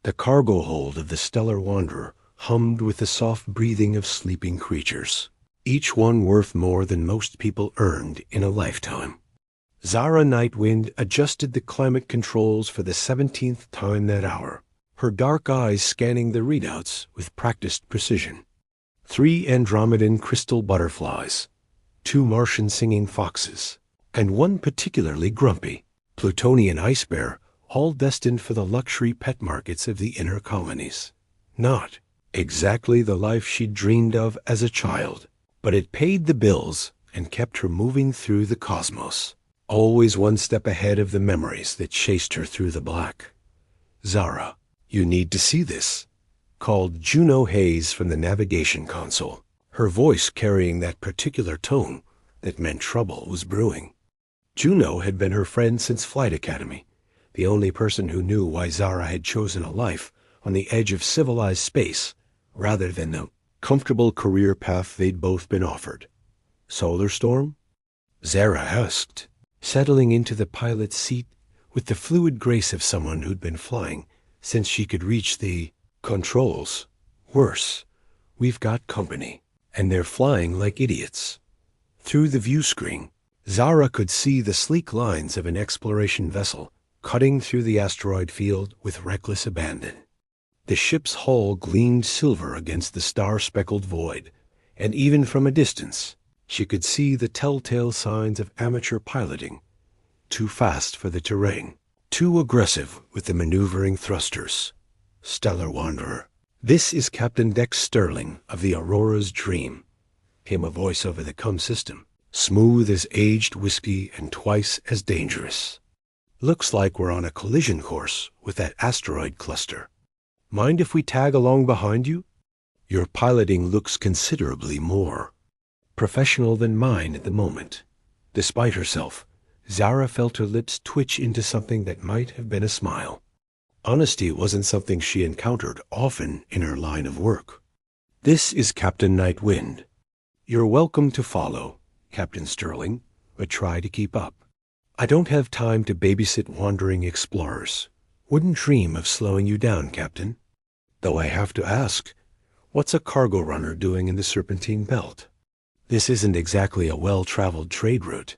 The cargo hold of the Stellar Wanderer hummed with the soft breathing of sleeping creatures, each one worth more than most people earned in a lifetime. Zara Nightwind adjusted the climate controls for the 17th time that hour, her dark eyes scanning the readouts with practiced precision. 3 Andromedan crystal butterflies, 2 Martian singing foxes, and 1 particularly grumpy Plutonian ice bear, all destined for the luxury pet markets of the inner colonies. Not exactly the life she'd dreamed of as a child, but it paid the bills and kept her moving through the cosmos, always one step ahead of the memories that chased her through the black. "Zara, you need to see this," called Juno Hayes from the navigation console, her voice carrying that particular tone that meant trouble was brewing. Juno had been her friend since Flight Academy, the only person who knew why Zara had chosen a life on the edge of civilized space rather than the comfortable career path they'd both been offered. "Solar storm?" Zara asked, settling into the pilot's seat with the fluid grace of someone who'd been flying since she could reach the controls. "Worse. We've got company, and they're flying like idiots." Through the view screen, Zara could see the sleek lines of an exploration vessel cutting through the asteroid field with reckless abandon. The ship's hull gleamed silver against the star-speckled void, and even from a distance, she could see the telltale signs of amateur piloting. Too fast for the terrain, too aggressive with the maneuvering thrusters. "Stellar Wanderer, this is Captain Dex Sterling of the Aurora's Dream," came a voice over the comm system, smooth as aged whiskey and twice as dangerous. "Looks like we're on a collision course with that asteroid cluster. Mind if we tag along behind you? Your piloting looks considerably more professional than mine at the moment." Despite herself, Zara felt her lips twitch into something that might have been a smile. Honesty wasn't something she encountered often in her line of work. "This is Captain Nightwind. You're welcome to follow, Captain Sterling, but try to keep up. I don't have time to babysit wandering explorers. Wouldn't dream of slowing you down, Captain. Though I have to ask, what's a cargo runner doing in the Serpentine Belt? This isn't exactly a well-traveled trade route."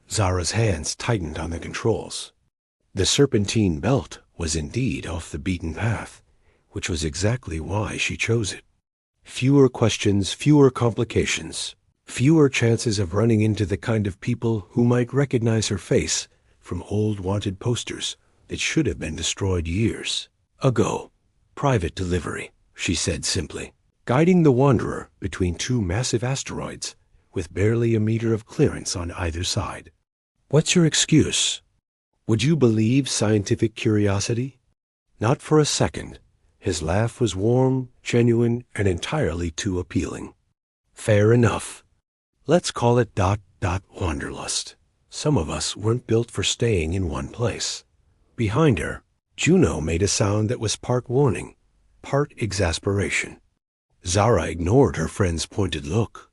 Zara's hands tightened on the controls. The Serpentine Belt was indeed off the beaten path, which was exactly why she chose it. Fewer questions, fewer complications, fewer chances of running into the kind of people who might recognize her face from old wanted posters that should have been destroyed years ago. "Private delivery," she said simply, guiding the Wanderer between 2 massive asteroids with barely a meter of clearance on either side. "What's your excuse? Would you believe scientific curiosity?" Not for a second. His laugh was warm, genuine, and entirely too appealing. "Fair enough. Let's call it ... wanderlust. Some of us weren't built for staying in one place." Behind her, Juno made a sound that was part warning, part exasperation. Zara ignored her friend's pointed look.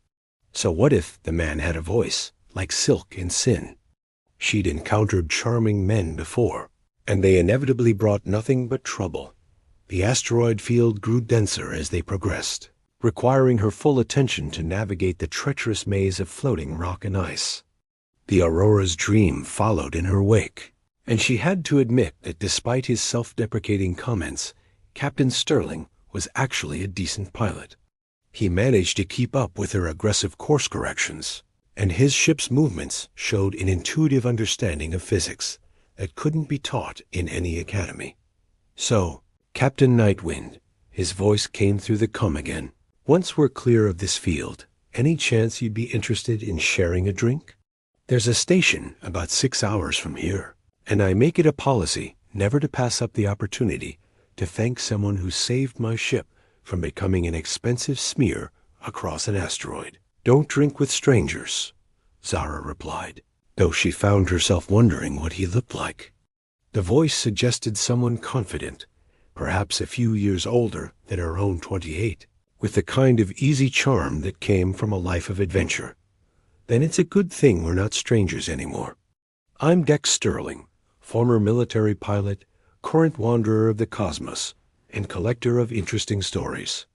So what if the man had a voice like silk in sin? She'd encountered charming men before, and they inevitably brought nothing but trouble. The asteroid field grew denser as they progressed, requiring her full attention to navigate the treacherous maze of floating rock and ice. The Aurora's Dream followed in her wake, and she had to admit that despite his self-deprecating comments, Captain Sterling was actually a decent pilot. He managed to keep up with her aggressive course corrections, and his ship's movements showed an intuitive understanding of physics that couldn't be taught in any academy. "So, Captain Nightwind," his voice came through the comm again, "once we're clear of this field, any chance you'd be interested in sharing a drink? There's a station about 6 hours from here, and I make it a policy never to pass up the opportunity to thank someone who saved my ship from becoming an expensive smear across an asteroid." "Don't drink with strangers," Zara replied, though she found herself wondering what he looked like. The voice suggested someone confident, perhaps a few years older than her own 28, with the kind of easy charm that came from a life of adventure. "Then it's a good thing we're not strangers anymore. I'm Dex Sterling, former military pilot, current wanderer of the cosmos, and collector of interesting stories.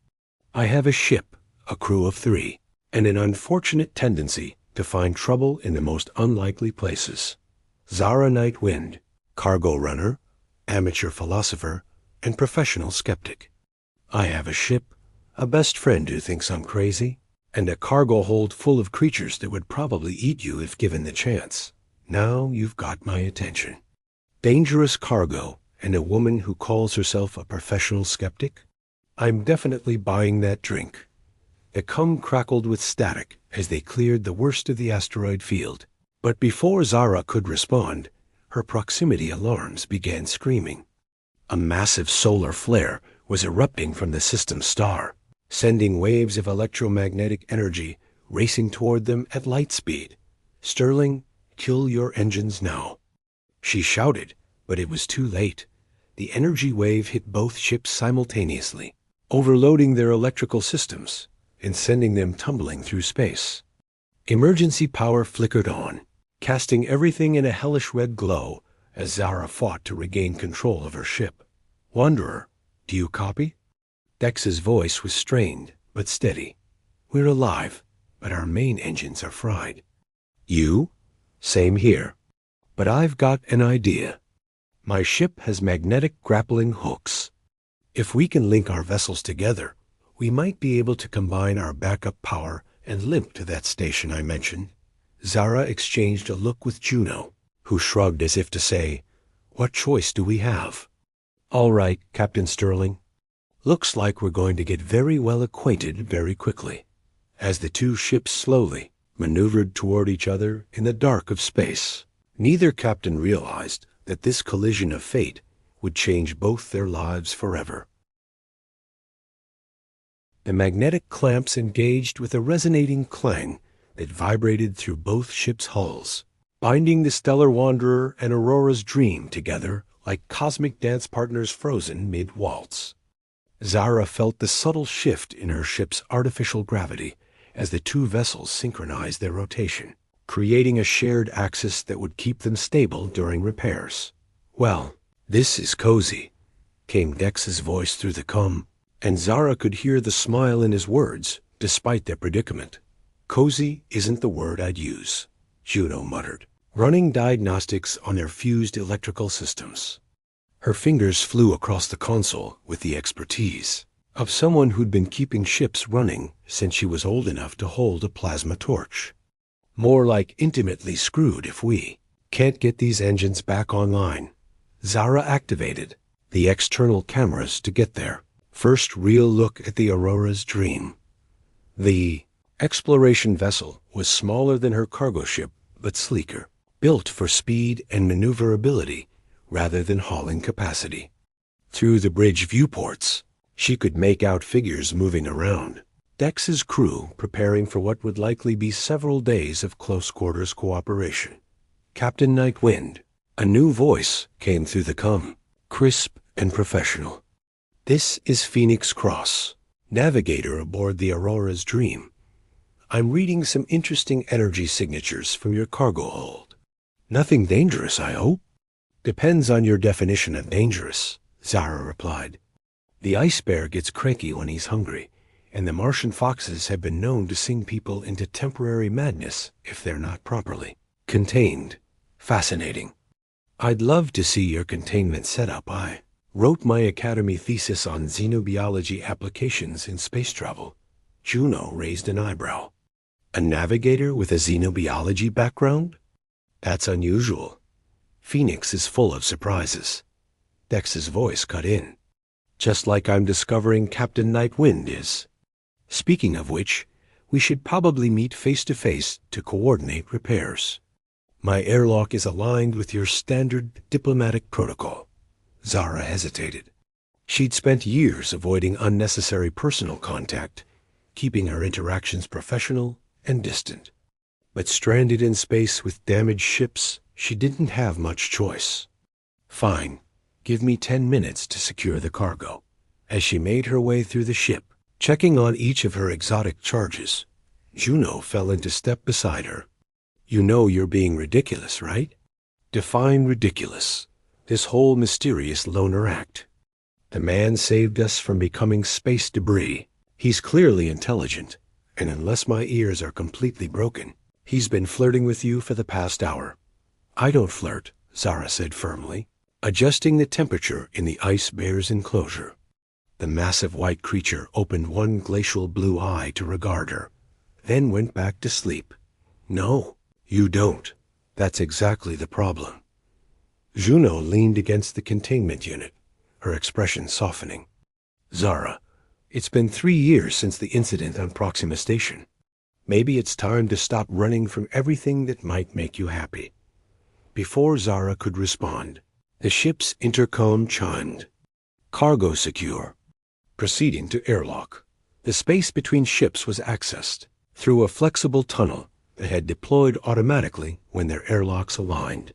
I have a ship, a crew of 3, and an unfortunate tendency to find trouble in the most unlikely places. Zara Nightwind, cargo runner, amateur philosopher, and professional skeptic. I have a ship, a best friend who thinks I'm crazy, and a cargo hold full of creatures that would probably eat you if given the chance. Now you've got my attention. Dangerous cargo and a woman who calls herself a professional skeptic? I'm definitely buying that drink. The cum crackled with static as they cleared the worst of the asteroid field. But before Zara could respond, her proximity alarms began screaming. A massive solar flare was erupting from the system star, sending waves of electromagnetic energy racing toward them at light speed. "Sterling, kill your engines now." She shouted, but it was too late. The energy wave hit both ships simultaneously, overloading their electrical systems and sending them tumbling through space. Emergency power flickered on, casting everything in a hellish red glow as Zara fought to regain control of her ship. "Wanderer, do you copy?" Dex's voice was strained but steady. "We're alive, but our main engines are fried." "You?" "Same here. But I've got an idea. My ship has magnetic grappling hooks. If we can link our vessels together, we might be able to combine our backup power and limp to that station I mentioned." Zara exchanged a look with Juno, who shrugged as if to say, "What choice do we have?" "All right, Captain Sterling. Looks like we're going to get very well acquainted very quickly." As the two ships slowly maneuvered toward each other in the dark of space, neither captain realized that this collision of fate would change both their lives forever. The magnetic clamps engaged with a resonating clang that vibrated through both ships' hulls, binding the Stellar Wanderer and Aurora's Dream together like cosmic dance partners frozen mid-waltz. Zara felt the subtle shift in her ship's artificial gravity as the two vessels synchronized their rotation, creating a shared axis that would keep them stable during repairs. "Well, this is cozy," came Dex's voice through the cum, and Zara could hear the smile in his words, despite their predicament. "Cozy isn't the word I'd use," Juno muttered, running diagnostics on their fused electrical systems. Her fingers flew across the console with the expertise of someone who'd been keeping ships running since she was old enough to hold a plasma torch. "More like intimately screwed if we can't get these engines back online." Zara activated the external cameras to get there. First real look at the Aurora's Dream. The exploration vessel was smaller than her cargo ship, but sleeker, built for speed and maneuverability rather than hauling capacity. Through the bridge viewports, she could make out figures moving around. Dex's crew preparing for what would likely be several days of close-quarters cooperation. "Captain Nightwind." A new voice came through the cum, crisp and professional. "This is Phoenix Cross, navigator aboard the Aurora's Dream. I'm reading some interesting energy signatures from your cargo hold. Nothing dangerous, I hope?" "Depends on your definition of dangerous," Zara replied. "The ice bear gets cranky when he's hungry, and the Martian foxes have been known to sing people into temporary madness if they're not properly contained. Fascinating. I'd love to see your containment setup. I wrote my academy thesis on xenobiology applications in space travel." Juno raised an eyebrow. "A navigator with a xenobiology background? That's unusual. Phoenix is full of surprises." Dex's voice cut in. "Just like I'm discovering Captain Nightwind is. Speaking of which, we should probably meet face-to-face to coordinate repairs. My airlock is aligned with your standard diplomatic protocol." Zara hesitated. She'd spent years avoiding unnecessary personal contact, keeping her interactions professional and distant. But stranded in space with damaged ships, she didn't have much choice. "Fine. Give me 10 minutes to secure the cargo." As she made her way through the ship, checking on each of her exotic charges, Juno fell into step beside her. "You know you're being ridiculous, right?" "Define ridiculous. This whole mysterious loner act." The man saved us from becoming space debris. He's clearly intelligent, and unless my ears are completely broken, he's been flirting with you for the past hour." "I don't flirt," Zara said firmly, adjusting the temperature in the ice bear's enclosure. The massive white creature opened one glacial blue eye to regard her, then went back to sleep. "No, you don't. That's exactly the problem." Juno leaned against the containment unit, her expression softening. "Zara, it's been 3 years since the incident on Proxima Station. Maybe it's time to stop running from everything that might make you happy." Before Zara could respond, the ship's intercom chimed. "Cargo secure. Proceeding to airlock." The space between ships was accessed through a flexible tunnel that had deployed automatically when their airlocks aligned.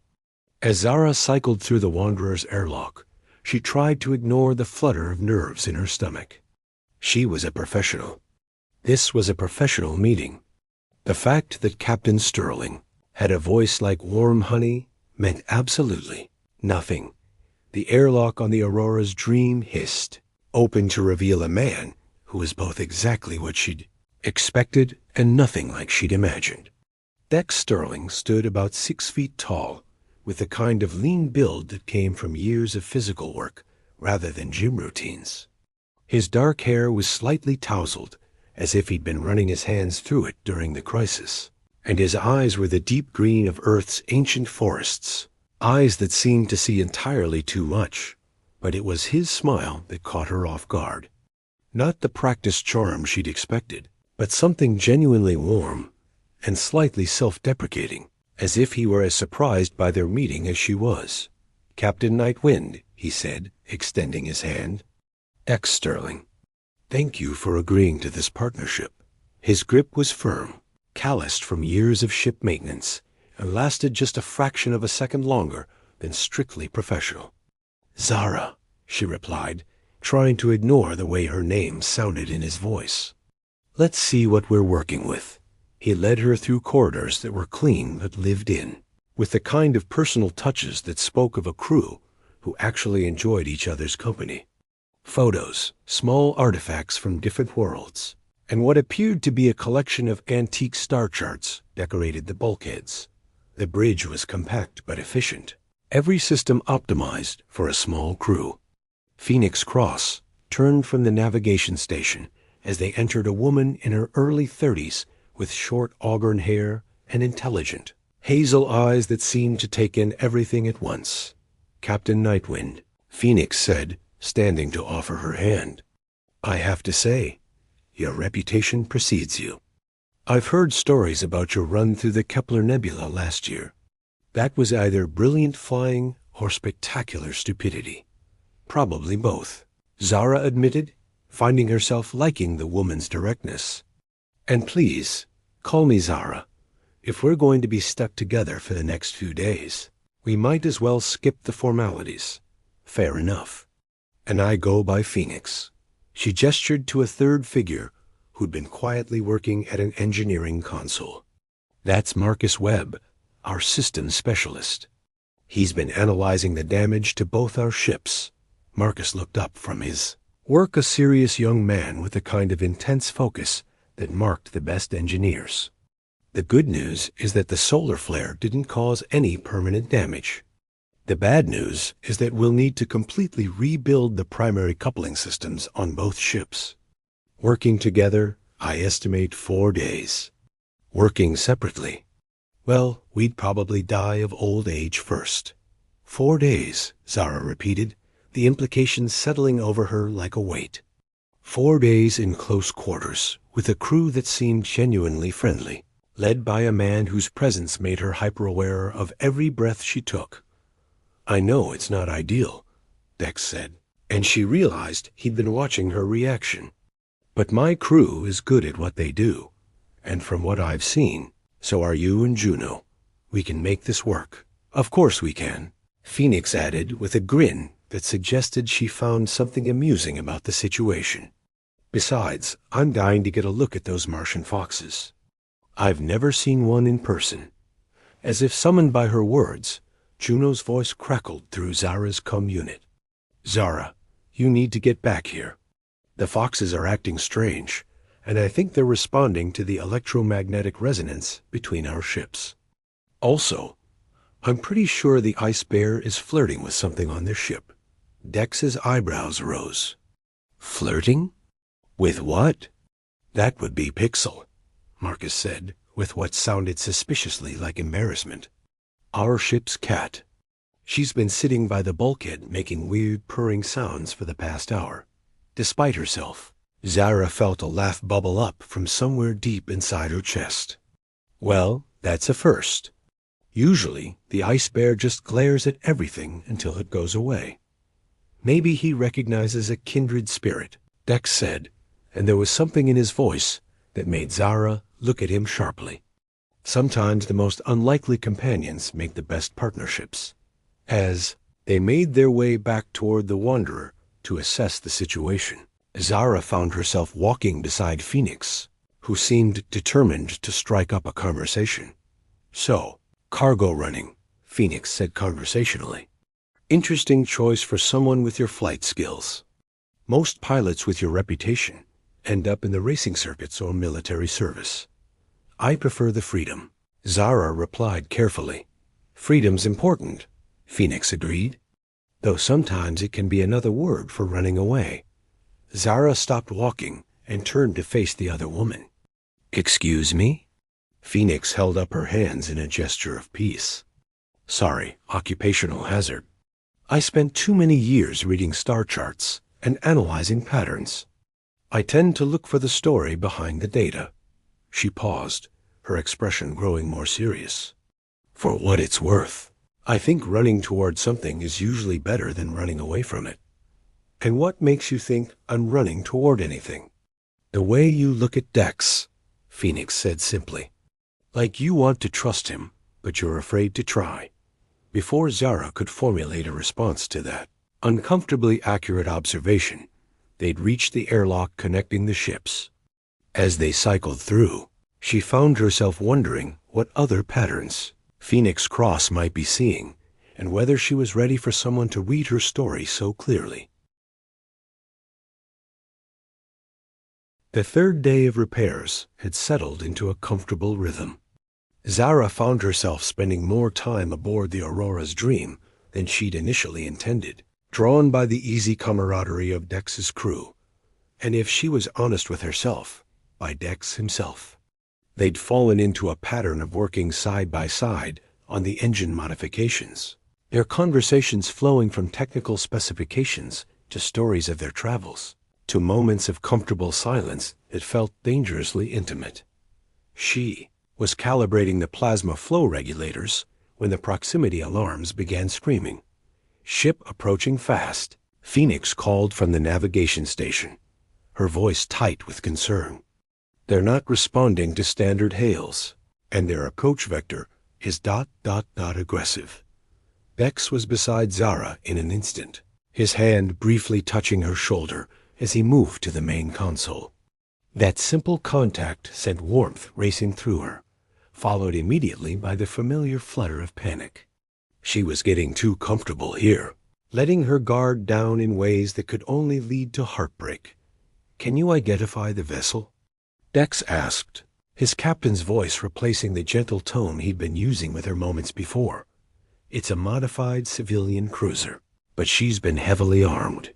As Zara cycled through the Wanderer's airlock, she tried to ignore the flutter of nerves in her stomach. She was a professional. This was a professional meeting. The fact that Captain Sterling had a voice like warm honey meant absolutely nothing. The airlock on the Aurora's dream hissed, open to reveal a man who was both exactly what she'd expected and nothing like she'd imagined. Dex Sterling stood about 6 feet tall, with the kind of lean build that came from years of physical work rather than gym routines. His dark hair was slightly tousled, as if he'd been running his hands through it during the crisis, and his eyes were the deep green of Earth's ancient forests, eyes that seemed to see entirely too much. But it was his smile that caught her off guard. Not the practiced charm she'd expected, but something genuinely warm and slightly self-deprecating, as if he were as surprised by their meeting as she was. "Captain Nightwind," he said, extending his hand. "X Sterling, thank you for agreeing to this partnership." His grip was firm, calloused from years of ship maintenance, and lasted just a fraction of a second longer than strictly professional. "Zara," she replied, trying to ignore the way her name sounded in his voice. "Let's see what we're working with." He led her through corridors that were clean but lived in, with the kind of personal touches that spoke of a crew who actually enjoyed each other's company. Photos, small artifacts from different worlds, and what appeared to be a collection of antique star charts decorated the bulkheads. The bridge was compact but efficient, every system optimized for a small crew. Phoenix Cross turned from the navigation station as they entered a woman in her early 30s with short auburn hair and intelligent, hazel eyes that seemed to take in everything at once. "Captain Nightwind," Phoenix said, standing to offer her hand. "I have to say, your reputation precedes you. I've heard stories about your run through the Kepler Nebula last year. That was either brilliant flying or spectacular stupidity. Probably both," Zara admitted, finding herself liking the woman's directness. "And please, call me Zara. If we're going to be stuck together for the next few days, we might as well skip the formalities." "Fair enough." "And I go by Phoenix." She gestured to a third figure who'd been quietly working at an engineering console. "That's Marcus Webb, our systems specialist. He's been analyzing the damage to both our ships." Marcus looked up from his work, a serious young man with the kind of intense focus that marked the best engineers. "The good news is that the solar flare didn't cause any permanent damage. The bad news is that we'll need to completely rebuild the primary coupling systems on both ships. Working together, I estimate 4 days. Working separately, well, we'd probably die of old age first." 4 days, Zara repeated, the implications settling over her like a weight. 4 days in close quarters, with a crew that seemed genuinely friendly, led by a man whose presence made her hyper-aware of every breath she took. "I know it's not ideal," Dex said, and she realized he'd been watching her reaction. "But my crew is good at what they do, and from what I've seen, so are you and Juno. We can make this work." "Of course we can," Phoenix added with a grin that suggested she found something amusing about the situation. "Besides, I'm dying to get a look at those Martian foxes. I've never seen one in person." As if summoned by her words, Juno's voice crackled through Zara's cum unit. "Zara, You need to get back here. The foxes are acting strange, and I think they're responding to the electromagnetic resonance between our ships. Also, I'm pretty sure the ice bear is flirting with something on their ship." Dex's eyebrows rose. "Flirting? With what?" "That would be Pixel," Marcus said, with what sounded suspiciously like embarrassment. "Our ship's cat. She's been sitting by the bulkhead making weird purring sounds for the past hour. Despite herself, Zara felt a laugh bubble up from somewhere deep inside her chest. Well, that's a first. Usually, the ice bear just glares at everything until it goes away. Maybe he recognizes a kindred spirit, Dex said, and there was something in his voice that made Zara look at him sharply. Sometimes the most unlikely companions make the best partnerships. As they made their way back toward the Wanderer to assess the situation, Zara found herself walking beside Phoenix, who seemed determined to strike up a conversation. "So, cargo running," Phoenix said conversationally. "Interesting choice for someone with your flight skills. Most pilots with your reputation end up in the racing circuits or military service. I prefer the freedom." Zara replied carefully. "Freedom's important," Phoenix agreed, "though sometimes it can be another word for running away." Zara stopped walking and turned to face the other woman. "Excuse me?" Phoenix held up her hands in a gesture of peace. "Sorry, occupational hazard. I spent too many years reading star charts and analyzing patterns. I tend to look for the story behind the data." She paused, her expression growing more serious. "For what it's worth, I think running toward something is usually better than running away from it." "And what makes you think I'm running toward anything?" "The way you look at Dex," Phoenix said simply. "Like you want to trust him, but you're afraid to try." Before Zara could formulate a response to that uncomfortably accurate observation, they'd reached the airlock connecting the ships. As they cycled through, she found herself wondering what other patterns Phoenix Cross might be seeing, and whether she was ready for someone to read her story so clearly. The third day of repairs had settled into a comfortable rhythm. Zara found herself spending more time aboard the Aurora's Dream than she'd initially intended, drawn by the easy camaraderie of Dex's crew, and if she was honest with herself, by Dex himself. They'd fallen into a pattern of working side by side on the engine modifications, their conversations flowing from technical specifications to stories of their travels, to moments of comfortable silence that felt dangerously intimate. She was calibrating the plasma flow regulators when the proximity alarms began screaming. "Ship approaching fast," Phoenix called from the navigation station, her voice tight with concern. "They're not responding to standard hails, and their approach vector is ... aggressive." Dex was beside Zara in an instant, his hand briefly touching her shoulder as he moved to the main console. That simple contact sent warmth racing through her, followed immediately by the familiar flutter of panic. She was getting too comfortable here, letting her guard down in ways that could only lead to heartbreak. "Can you identify the vessel?" Dex asked, his captain's voice replacing the gentle tone he'd been using with her moments before. "It's a modified civilian cruiser, but she's been heavily armed."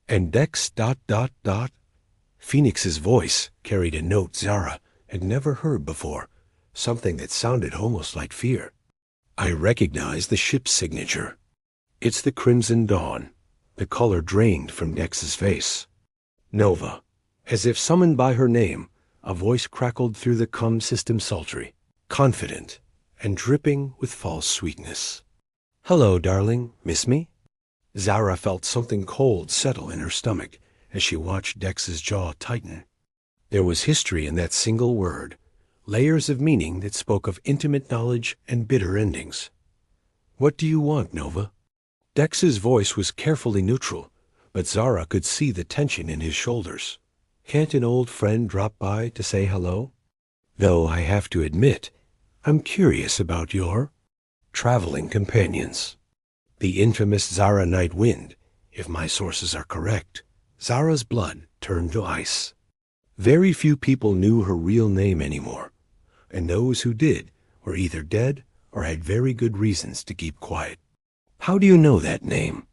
And Dex ... Phoenix's voice carried a note Zara had never heard before, something that sounded almost like fear. "I recognize the ship's signature. It's the Crimson Dawn." The color drained from Dex's face. "Nova." As if summoned by her name, a voice crackled through the comm system sultry, confident, and dripping with false sweetness. "Hello, darling. Miss me?" Zara felt something cold settle in her stomach as she watched Dex's jaw tighten. There was history in that single word, layers of meaning that spoke of intimate knowledge and bitter endings. "What do you want, Nova?" Dex's voice was carefully neutral, but Zara could see the tension in his shoulders. "Can't an old friend drop by to say hello? Though I have to admit, I'm curious about your traveling companions." The infamous Zara Night Wind If my sources are correct, Zara's blood turned to ice. Very few people knew her real name anymore, and those who did were either dead or had very good reasons to keep quiet. How do you know that name?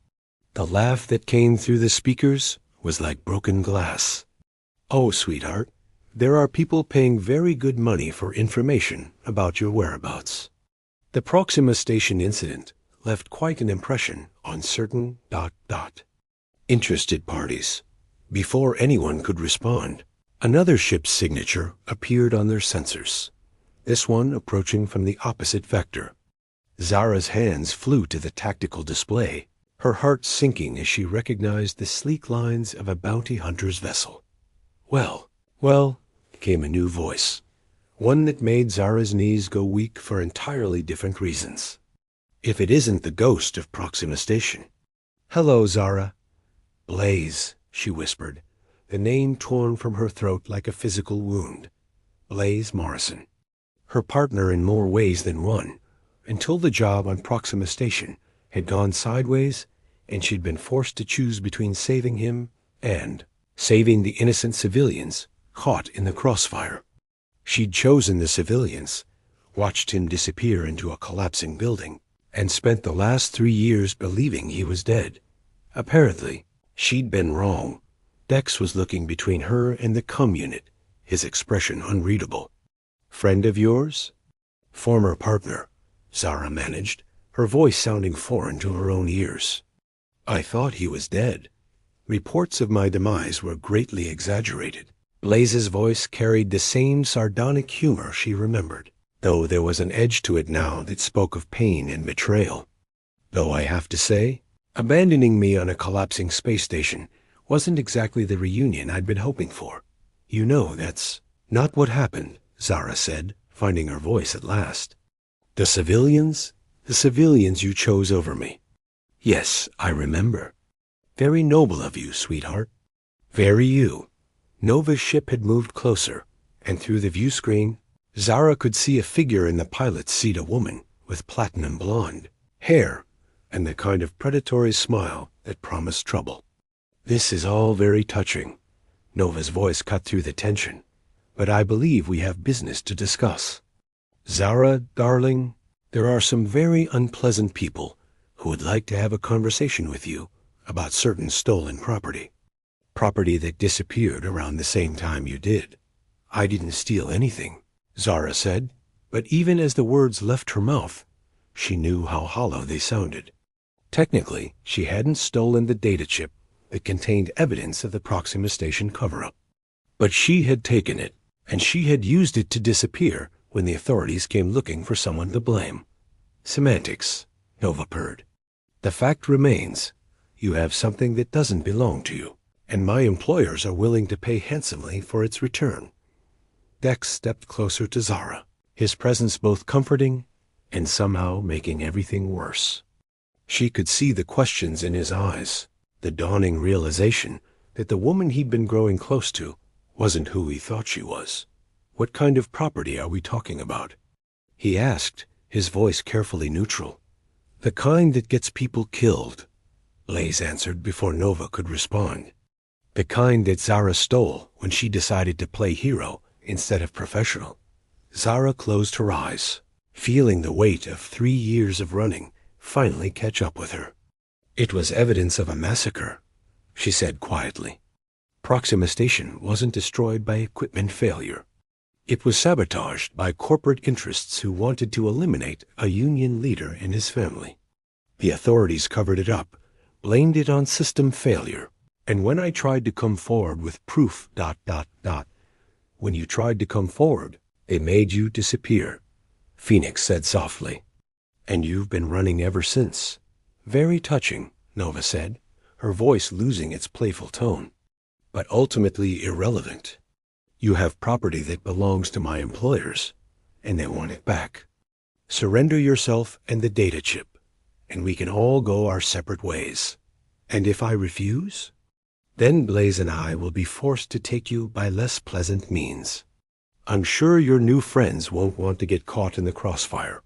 The laugh that came through the speakers was like broken glass. Oh, sweetheart, there are people paying very good money for information about your whereabouts. The Proxima Station incident left quite an impression on certain ... interested parties. Before anyone could respond, another ship's signature appeared on their sensors, this one approaching from the opposite vector. Zara's hands flew to the tactical display, her heart sinking as she recognized the sleek lines of a bounty hunter's vessel. Well, came a new voice, one that made Zara's knees go weak for entirely different reasons. If it isn't the ghost of Proxima Station. Hello, Zara. Blaze, she whispered, the name torn from her throat like a physical wound. Blaze Morrison. Her partner in more ways than one, until the job on Proxima Station had gone sideways and she'd been forced to choose between saving him and saving the innocent civilians caught in the crossfire. She'd chosen the civilians, watched him disappear into a collapsing building, and spent the last 3 years believing he was dead. Apparently, she'd been wrong. Dex was looking between her and the cum unit, his expression unreadable. Friend of yours? Former partner, Zara managed, her voice sounding foreign to her own ears. I thought he was dead. Reports of my demise were greatly exaggerated. Blaze's voice carried the same sardonic humor she remembered, though there was an edge to it now that spoke of pain and betrayal. Though I have to say, abandoning me on a collapsing space station wasn't exactly the reunion I'd been hoping for. You know, that's not what happened, Zara said, finding her voice at last. The civilians you chose over me. Yes, I remember. Very noble of you, sweetheart. Very you. Nova's ship had moved closer, and through the view screen, Zara could see a figure in the pilot's seat, a woman with platinum blonde hair and the kind of predatory smile that promised trouble. This is all very touching. Nova's voice cut through the tension, but I believe we have business to discuss. Zara, darling, there are some very unpleasant people who would like to have a conversation with you about certain stolen property. Property that disappeared around the same time you did. I didn't steal anything, Zara said, but even as the words left her mouth, she knew how hollow they sounded. Technically, she hadn't stolen the data chip that contained evidence of the Proxima Station cover-up. But she had taken it, and she had used it to disappear when the authorities came looking for someone to blame. Semantics, Nova purred. The fact remains, you have something that doesn't belong to you, and my employers are willing to pay handsomely for its return. Dex stepped closer to Zara, his presence both comforting and somehow making everything worse. She could see the questions in his eyes, the dawning realization that the woman he'd been growing close to wasn't who he thought she was. What kind of property are we talking about? He asked, his voice carefully neutral. The kind that gets people killed, Blaze answered before Nova could respond. The kind that Zara stole when she decided to play hero instead of professional. Zara closed her eyes, feeling the weight of 3 years of running finally catch up with her. It was evidence of a massacre, she said quietly. Proxima Station wasn't destroyed by equipment failure. It was sabotaged by corporate interests who wanted to eliminate a union leader and his family. The authorities covered it up, blamed it on system failure, and when I tried to come forward with proof ... When you tried to come forward, they made you disappear, Phoenix said softly. And you've been running ever since. Very touching, Nova said, her voice losing its playful tone. But ultimately irrelevant. You have property that belongs to my employers, and they want it back. Surrender yourself and the data chip, and we can all go our separate ways. And if I refuse, then Blaze and I will be forced to take you by less pleasant means. I'm sure your new friends won't want to get caught in the crossfire.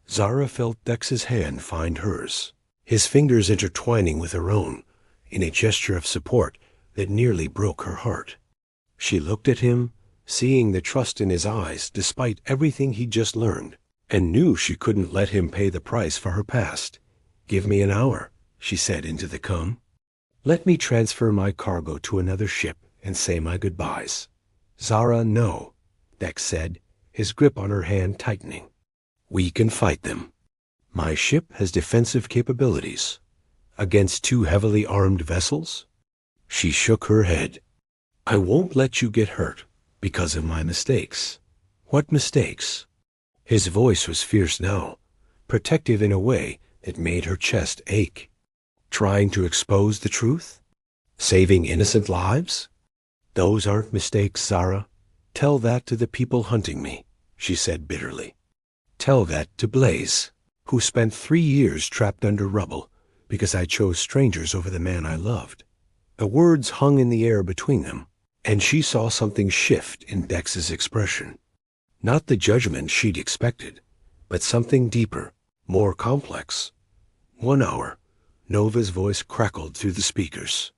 Zara felt Dex's hand find hers, his fingers intertwining with her own, in a gesture of support that nearly broke her heart. She looked at him, seeing the trust in his eyes despite everything he'd just learned, and knew she couldn't let him pay the price for her past. "Give me an hour," she said into the calm. "Let me transfer my cargo to another ship and say my goodbyes." "Zara, no," Dex said, his grip on her hand tightening. "We can fight them. My ship has defensive capabilities. Against 2 heavily armed vessels?" She shook her head. "I won't let you get hurt because of my mistakes." "What mistakes?" His voice was fierce now, protective in a way that made her chest ache. "Trying to expose the truth? Saving innocent lives?" "Those aren't mistakes, Zara. Tell that to the people hunting me," she said bitterly. "Tell that to Blaze, who spent 3 years trapped under rubble because I chose strangers over the man I loved." The words hung in the air between them, and she saw something shift in Dex's expression. Not the judgment she'd expected, but something deeper, more complex. "1 hour," Nova's voice crackled through the speakers.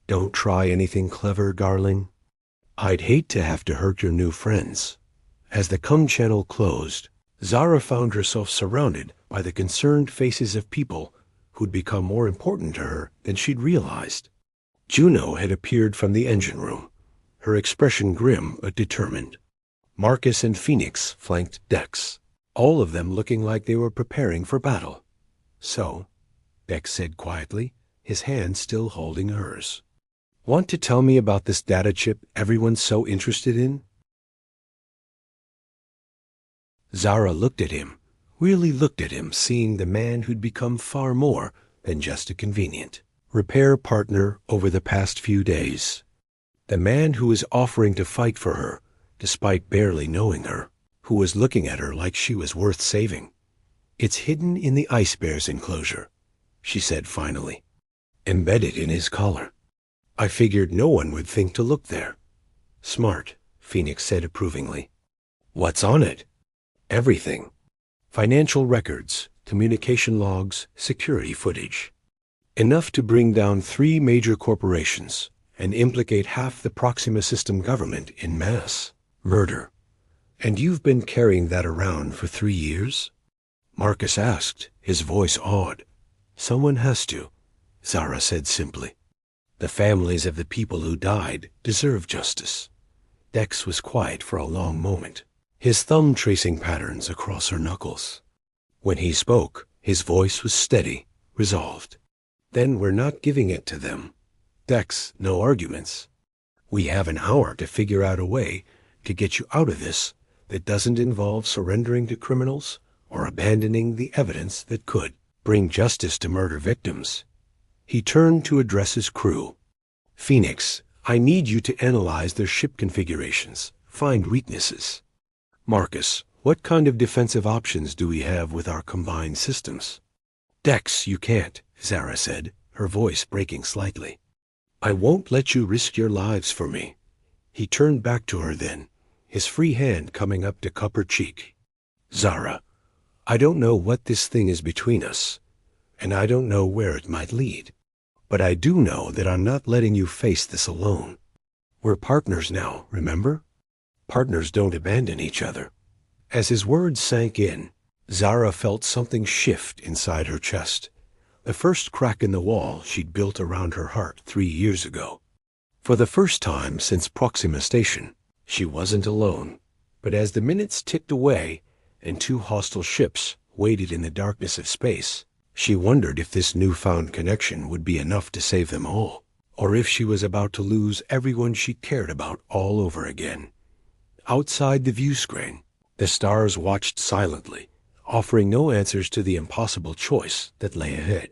"Don't try anything clever, darling. I'd hate to have to hurt your new friends." As the cum channel closed, Zara found herself surrounded by the concerned faces of people who'd become more important to her than she'd realized. Juno had appeared from the engine room, her expression grim but determined. Marcus and Phoenix flanked Dex, all of them looking like they were preparing for battle. "So," Dex said quietly, his hand still holding hers, "want to tell me about this data chip everyone's so interested in?" Zara looked at him, really looked at him, seeing the man who'd become far more than just a convenient repair partner over the past few days. The man who was offering to fight for her, despite barely knowing her, who was looking at her like she was worth saving. "It's hidden in the Ice Bear's enclosure," she said finally, "embedded in his collar. I figured no one would think to look there." "Smart," Phoenix said approvingly. "What's on it?" "Everything. Financial records, communication logs, security footage. Enough to bring down 3 major corporations and implicate half the Proxima System government in mass murder. And you've been carrying that around for 3 years?" Marcus asked, his voice awed. "Someone has to," Zara said simply. "The families of the people who died deserve justice." Dex was quiet for a long moment, his thumb tracing patterns across her knuckles. When he spoke, his voice was steady, resolved. "Then we're not giving it to them. Dex, no arguments. We have an hour to figure out a way to get you out of this that doesn't involve surrendering to criminals or abandoning the evidence that could bring justice to murder victims." He turned to address his crew. "Phoenix, I need you to analyze their ship configurations, find weaknesses. Marcus, what kind of defensive options do we have with our combined systems?" "Dex, you can't," Zara said, her voice breaking slightly. "I won't let you risk your lives for me." He turned back to her then, his free hand coming up to cup her cheek. "Zara, I don't know what this thing is between us, and I don't know where it might lead. But I do know that I'm not letting you face this alone. We're partners now, remember? Partners don't abandon each other." As his words sank in, Zara felt something shift inside her chest, the first crack in the wall she'd built around her heart 3 years ago. For the first time since Proxima Station, she wasn't alone. But as the minutes ticked away and 2 hostile ships waited in the darkness of space, she wondered if this newfound connection would be enough to save them all, or if she was about to lose everyone she cared about all over again. Outside the view screen, the stars watched silently, offering no answers to the impossible choice that lay ahead.